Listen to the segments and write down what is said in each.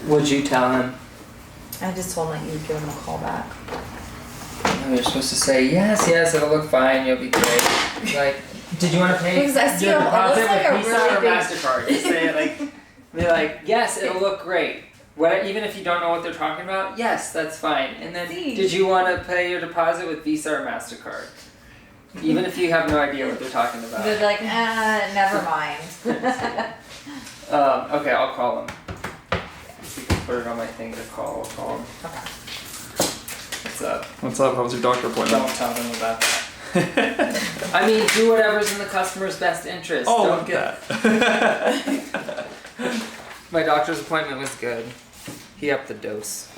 What'd you tell him? I just told him that you'd give him a call back. Oh, you're supposed to say, yes, it'll look fine, you'll be great. Like, did you want to pay Because I see your him, it deposit looks like with a Visa really or big... MasterCard? Just say it like, be like, yes, it'll look great. Even if you don't know what they're talking about, yes, that's fine. And then, did you want to pay your deposit with Visa or MasterCard? Even if you have no idea what they're talking about. They're like, never mind. Okay, I'll call him. If you can put it on my thing to call, I'll call him. Okay. What's up? What's up? How was your doctor appointment? Don't tell them about that. I mean, do whatever's in the customer's best interest. Oh, Don't look get that. My doctor's appointment was good. He upped the dose.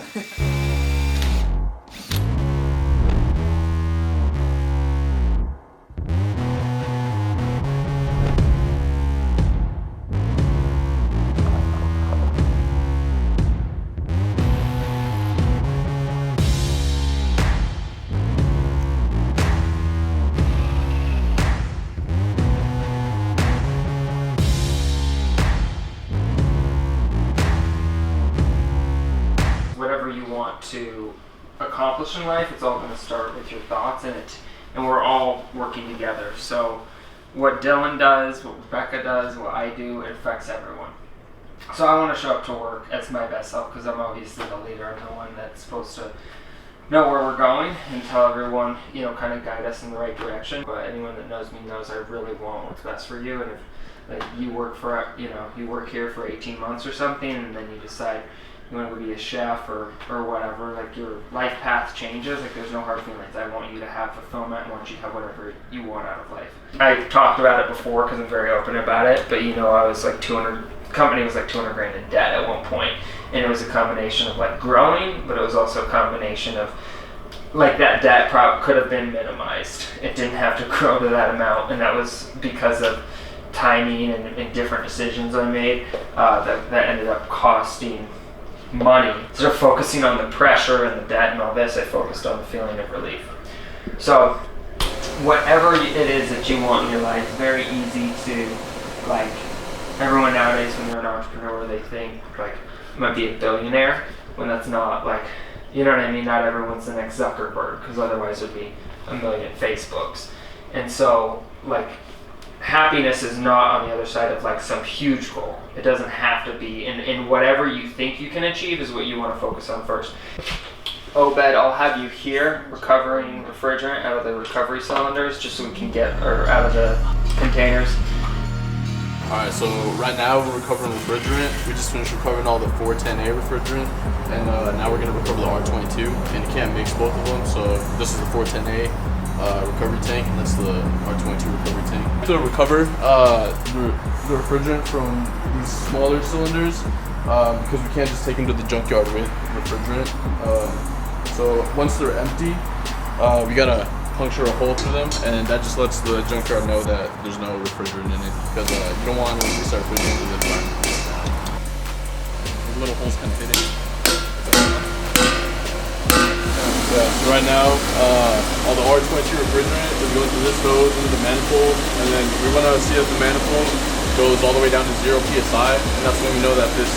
Whatever you want to accomplish in life, it's all going to start with your thoughts, and we're all working together. So what Dylan does, what Rebecca does, what I do, it affects everyone. So I want to show up to work as my best self because I'm obviously the leader. I'm the one that's supposed to know where we're going and tell everyone, kind of guide us in the right direction. But anyone that knows me knows I really want what's best for you. And if you work you work here for 18 months or something, and then you decide you want to be a chef or whatever, like your life path changes, like there's no hard feelings. I want you to have fulfillment. I want you to have whatever you want out of life. I talked about it before because I'm very open about it, but I was like company was like 200 grand in debt at one point, and it was a combination of like growing, but it was also a combination of like that debt could have been minimized. It didn't have to grow to that amount, and that was because of timing and different decisions I made that ended up costing money. Instead of focusing on the pressure and the debt and all this, I focused on the feeling of relief. So whatever it is that you want in your life, very easy to, like, everyone nowadays when they're an entrepreneur, they think like you might be a billionaire, when that's not, like, you know what I mean? Not everyone's the next Zuckerberg, because otherwise there'd be a million Facebooks. And so, like, happiness is not on the other side of like some huge goal. It doesn't have to be, and whatever you think you can achieve is what you want to focus on first. Obed, I'll have you here recovering refrigerant out of the recovery cylinders just so we can get, or out of the containers. Alright, so right now we're recovering refrigerant. We just finished recovering all the 410A refrigerant, and now we're going to recover the R22, and you can't mix both of them, so this is the 410A recovery tank, and that's the R22 recovery tank. We have to recover the refrigerant from these smaller cylinders because we can't just take them to the junkyard with refrigerant. So once they're empty, we gotta puncture a hole through them, and that just lets the junkyard know that there's no refrigerant in it, because you don't want to release our refrigerant into the environment. The little holes kind of fit in. Yeah, so right now, all the R22 refrigerant is going through this hose into the manifold, and then we want to see if the manifold goes all the way down to 0 psi, and that's when we know that this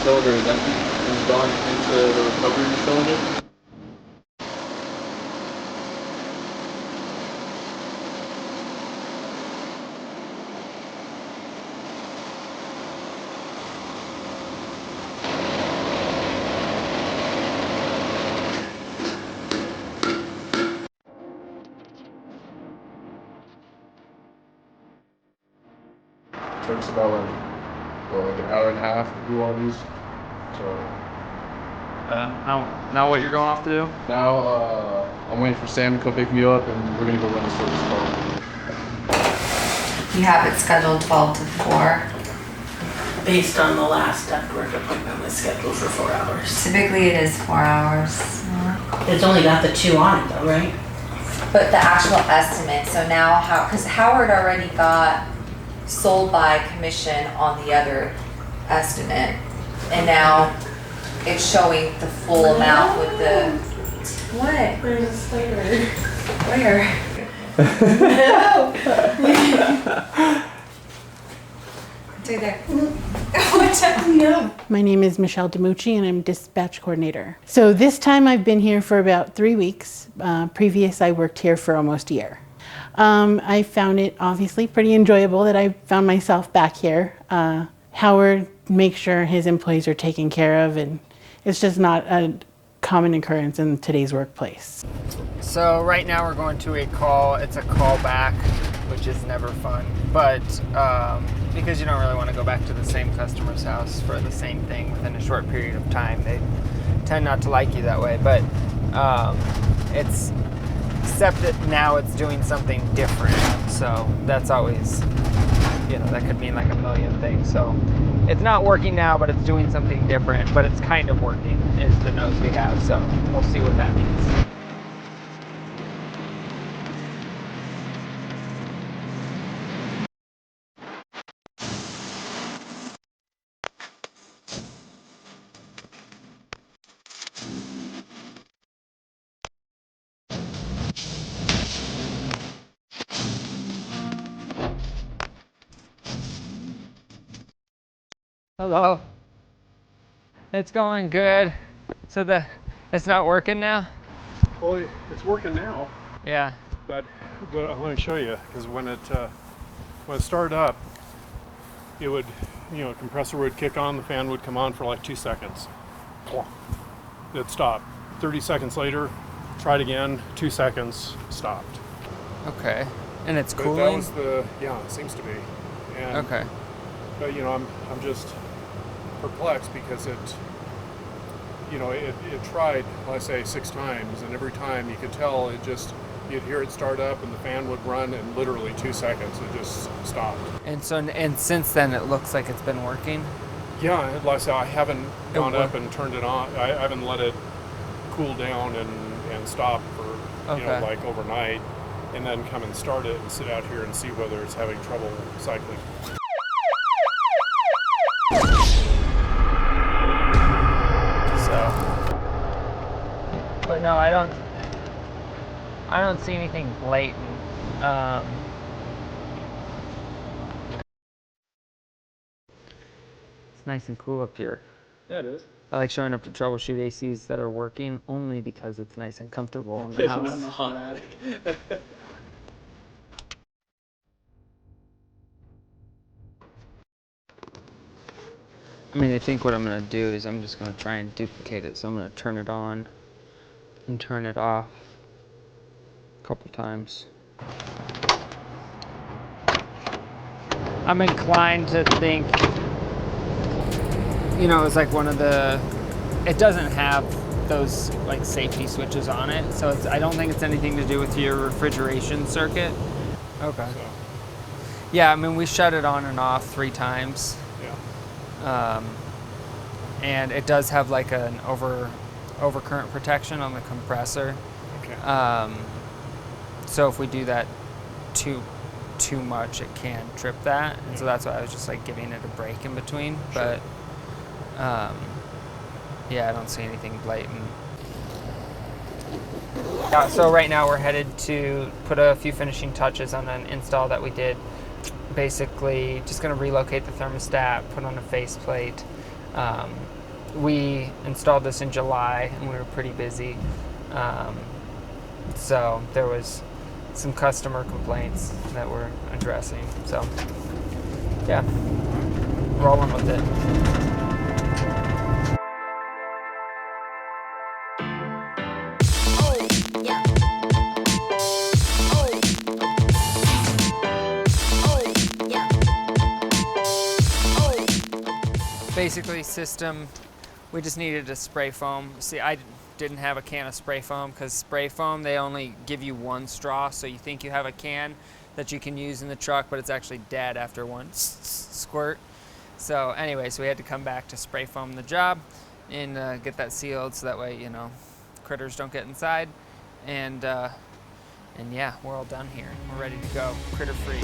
cylinder is empty and it's gone into the recovery cylinder. Takes about like an hour and a half to do all these. So Now what you're going off to do? now I'm waiting for Sam to come pick me up, and we're gonna go run the service car. You have it scheduled 12 to 4. Based on the last ductwork appointment was scheduled for 4 hours. Typically it is 4 hours. It's only got the 2 on it though, right? But the actual estimate, so now because Howard already got sold by commission on the other estimate, and now it's showing the full amount with the, what? Where's the sticker? Where? Stay there. No. My name is Michelle DiMucci and I'm dispatch coordinator. So this time I've been here for about 3 weeks. Previous I worked here for almost a year. I found it obviously pretty enjoyable that I found myself back here. Howard makes sure his employees are taken care of, and it's just not a common occurrence in today's workplace. So right now we're going to a call. It's a callback, which is never fun, but because you don't really want to go back to the same customer's house for the same thing within a short period of time. They tend not to like you that way, but it's, except that now it's doing something different. So that's always, that could mean like a million things. So it's not working now, but it's doing something different, but it's kind of working is the notes we have. So we'll see what that means. Hello. It's going good. So it's not working now? Well, it's working now, Yeah. but let me show you, because when it started up, it would, compressor would kick on, the fan would come on for like 2 seconds. It'd stop. 30 seconds later, tried again, 2 seconds, stopped. Okay. And it's But cooling? that was it seems to be. And, Okay. But I'm just perplexed because it tried, let's say, 6 times, and every time you could tell you'd hear it start up and the fan would run, and literally 2 seconds it just stopped. And since then it looks like it's been working? Yeah, like I said, I haven't gone worked. up and turned it on. I haven't let it cool down and stop for Okay. like overnight, and then come and start it and sit out here and see whether it's having trouble cycling. But no, I don't see anything blatant. It's nice and cool up here. Yeah, it is. I like showing up to troubleshoot ACs that are working only because it's nice and comfortable in the house. in the hot attic. I think what I'm going to do is I'm just going to try and duplicate it. So I'm going to turn it on and turn it off a couple times. I'm inclined to think, it's like one of it doesn't have those like safety switches on it. So I don't think it's anything to do with your refrigeration circuit. Okay. So, Yeah, we shut it on and off 3 times. yeah. And it does have like an overcurrent protection on the compressor. Okay. So if we do that too much, it can trip that. And so that's why I was just like giving it a break in between. Sure. But yeah, I don't see anything blatant. Yeah, so right now we're headed to put a few finishing touches on an install that we did. Basically, just going to relocate the thermostat, put on a faceplate. We installed this in July, and we were pretty busy. So there was some customer complaints that we're addressing. So yeah, rolling with it. Basically, system, we just needed a spray foam. See, I didn't have a can of spray foam because spray foam, they only give you 1 straw, so you think you have a can that you can use in the truck, but it's actually dead after 1 squirt. So anyway, so we had to come back to spray foam the job and get that sealed so that way, critters don't get inside. And yeah, we're all done here. We're ready to go, critter free.